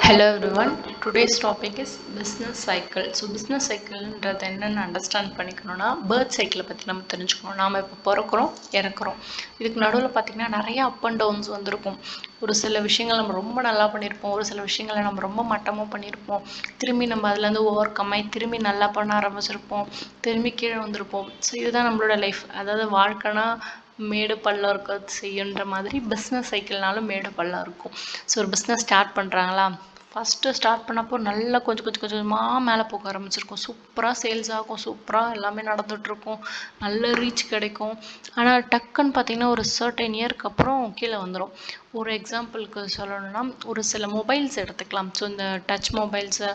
Hello everyone. Today's topic is business cycle. So business சைக்கிள்ன்றது என்னென்னு understand பண்ணிக்கணும்னா birth சைக்கிளை பற்றி நம்ம தெரிஞ்சுக்கணும். நாம் இப்போ பிறக்கிறோம், இறக்குறோம். இதுக்கு நடுவில் பார்த்திங்கன்னா நிறைய அப் அண்ட் டவுன்ஸ் வந்திருக்கும். ஒரு சில விஷயங்கள் நம்ம ரொம்ப நல்லா பண்ணியிருப்போம், ஒரு சில விஷயங்களை நம்ம ரொம்ப மட்டமாக பண்ணியிருப்போம். திரும்பி நம்ம அதுலேருந்து ஓவர் கம் ஆகி திரும்பி நல்லா பண்ண ஆரம்பிச்சிருப்போம், திரும்பி கீழே வந்திருப்போம். ஸோ இதுதான் நம்மளோட லைஃப். அதாவது வாழ்க்கைனா மேடு பள்ளம் இருக்க செய்யுன்ற மாதிரி பிஸ்னஸ் சைக்கிள்னாலும் மேடு பள்ளம் இருக்கும். ஸோ ஒரு பிஸ்னஸ் ஸ்டார்ட் பண்ணுறாங்களா, ஃபஸ்ட்டு ஸ்டார்ட் பண்ணப்போ நல்லா கொஞ்சம் கொஞ்சமாக மேலே போக ஆரம்பிச்சிருக்கும். சூப்பராக சேல்ஸ் ஆகும், சூப்பராக எல்லாமே நடந்துகிட்ருக்கும், நல்ல ரீச் கிடைக்கும். ஆனால் டக்குன்னு பார்த்திங்கன்னா ஒரு சர்டைன் இயருக்கு அப்புறம் கீழே வந்துடும். ஒரு எக்ஸாம்பிளுக்கு சொல்லணும்னா ஒரு சில மொபைல்ஸ் எடுத்துக்கலாம். ஸோ இந்த டச் மொபைல்ஸு,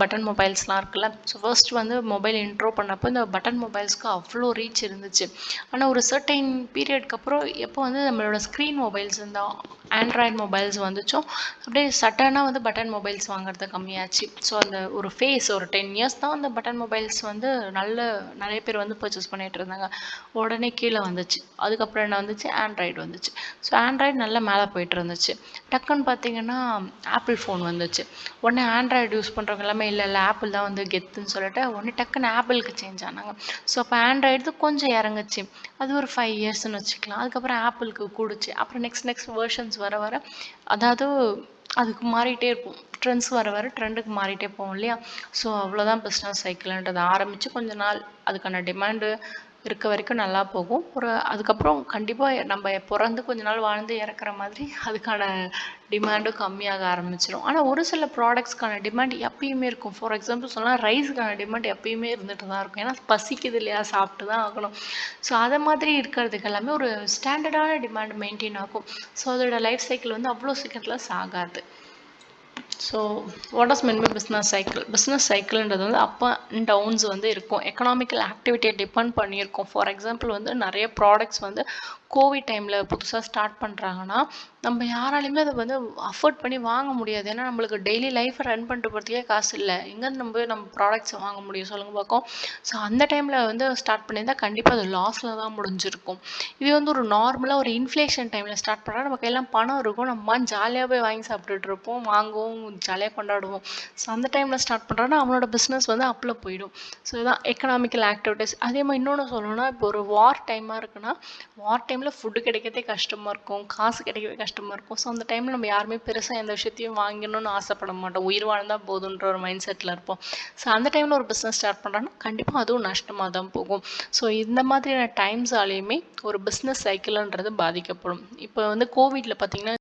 பட்டன் மொபைல்ஸ்லாம் இருக்குல்ல. ஸோ ஃபர்ஸ்ட் வந்து மொபைல் இன்ட்ரோ பண்ணப்போ இந்த பட்டன் மொபைல்ஸ்க்கு அவ்வளோ ரீச் இருந்துச்சு. ஆனால் ஒரு சர்டைன் பீரியட்க்கு அப்புறம் எப்போ வந்து நம்மளோட ஸ்க்ரீன் மொபைல்ஸ் இந்த ஆண்ட்ராய்டு மொபைல்ஸ் வந்துச்சோ அப்படியே சட்டனாக வந்து பட்டன் மொபைல்ஸ் வாங்குறது கம்மியாச்சு. ஸோ அந்த ஒரு ஒரு 10 இயர்ஸ் தான் அந்த பட்டன் மொபைல்ஸ் வந்து நிறைய பேர் வந்து பர்ச்சேஸ் பண்ணிகிட்டு இருந்தாங்க. உடனே கீழே வந்துச்சு. அதுக்கப்புறம் என்ன வந்துச்சு, ஆண்ட்ராய்டு வந்துச்சு. ஸோ ஆண்ட்ராய்டு நல்லா மேலே போயிட்டு இருந்துச்சு. டக்குன்னு பார்த்தீங்கன்னா ஆப்பிள் ஃபோன் வந்துச்சு. உடனே ஆண்ட்ராய்டு யூஸ் பண்ணுறவங்க எல்லாமே இல்லை ஆப்பிள் தான் வந்து கெத்துன்னு சொல்லிட்டு உடனே டக்குன்னு ஆப்பிளுக்கு சேஞ்ச் ஆனாங்க. ஸோ அப்போ ஆண்ட்ராய்டு கொஞ்சம் இறங்குச்சு. அது ஒரு 5 இயர்ஸ்ன்னு வச்சுக்கலாம். அதுக்கப்புறம் ஆப்பிளுக்கு கூடுச்சு. அப்புறம் நெக்ஸ்ட் வேர்ஷன்ஸ் வர வர அதாவது அதுக்கு மாறிட்டே இருக்கும். ட்ரெண்ட்ஸ் வர வர ட்ரெண்டுக்கு மாறிட்டே போகும் இல்லையா. ஸோ அவ்வளோதான் பிஸ்னஸ் சைக்கிள்ன்றது. ஆரம்பித்து கொஞ்ச நாள் அதுக்கான டிமாண்டு இருக்க வரைக்கும் நல்லா போகும். அதுக்கப்புறம் கண்டிப்பாக நம்ம பிறந்து கொஞ்ச நாள் வாழ்ந்து இறக்குற மாதிரி அதுக்கான டிமாண்டும் கம்மியாக ஆரம்பிச்சிடும். ஆனால் ஒரு சில ப்ராடக்ட்ஸ்க்கான டிமாண்ட் எப்பயுமே இருக்கும். ஃபார் எக்ஸாம்பிள் சொன்னால் ரைஸுக்கான டிமாண்ட் எப்பயுமே இருந்துகிட்டு தான் இருக்கும். ஏன்னா பசிக்குது இல்லையா, சாப்பிட்டு தான் ஆகணும். ஸோ அதை மாதிரி இருக்கிறதுக்கு எல்லாமே ஒரு ஸ்டாண்டர்டான டிமாண்ட் மெயின்டைன் ஆகும். ஸோ அதோட லைஃப் சைக்கிள் வந்து அவ்வளோ சீக்கிரத்தில் சாகாது. So what is mean by business cycle? Business சைக்கிள்ன்றது வந்து அப் அண்ட் டவுன்ஸ் வந்து இருக்கும். எக்கனாமிக்கல் ஆக்டிவிட்டியை டிபெண்ட் பண்ணியிருக்கும். ஃபார் எக்ஸாம்பிள் வந்து நிறைய ப்ராடக்ட்ஸ் வந்து கோவிட் டைமில் புதுசாக ஸ்டார்ட் பண்ணுறாங்கன்னா நம்ம யாராலையுமே அதை வந்து அஃபோர்ட் பண்ணி வாங்க முடியாது. ஏன்னா நம்மளுக்கு டெய்லி லைஃப்பை ரன் பண்ணிட்டு போகிறதுக்கே காசு இல்லை. எங்கேருந்து நம்ம ப்ராடக்ட்ஸை வாங்க முடியும் சொல்லுங்கள் பார்க்கும். ஸோ அந்த டைமில் வந்து ஸ்டார்ட் பண்ணியிருந்தால் கண்டிப்பாக அது லாஸில் தான் முடிஞ்சிருக்கும். இது வந்து ஒரு நார்மலாக ஒரு இன்ஃப்ளேஷன் டைமில் ஸ்டார்ட் பண்ணால் நமக்கு எல்லாம் பணம் இருக்கும், நம்ம ஜாலியாக போய் வாங்கி சாப்பிட்டுட்டு இருப்போம், வாங்குவோம், ஜாலியாக கொண்டாடுவோம். ஸோ அந்த டைமில் ஸ்டார்ட் பண்ணுறோன்னா அவனோட பிஸ்னஸ் வந்து அப்பில் போயிடும். ஸோ இதுதான் எக்கனாமிக்கல் ஆக்டிவிட்டீஸ். அதே மாதிரி இன்னொன்று சொல்லணும்னா இப்போ ஒரு வார் டைமாக இருக்குன்னா வார் டைமில் ஃபுட்டு கிடைக்கிறதே கஷ்டமாக இருக்கும், காசு கிடைக்கவே கஷ்டமாக இருக்கும். ஸோ அந்த டைமில் நம்ம யாருமே பெருசாக எந்த விஷயத்தையும் வாங்கணும்னு ஆசைப்பட மாட்டோம். உயிர் வாழ்ந்தால் போதுன்ற ஒரு மைண்ட் செட்டில் இருப்போம். ஸோ அந்த டைமில் ஒரு பிஸ்னஸ் ஸ்டார்ட் பண்ணுறோன்னா கண்டிப்பாக அதுவும் நஷ்டமாக தான் போகும். ஸோ இந்த மாதிரியான டைம்ஸாலேயுமே ஒரு பிஸ்னஸ் சைக்கிள்ன்றது பாதிக்கப்படும். இப்போ வந்து கோவிடில் பார்த்திங்கன்னா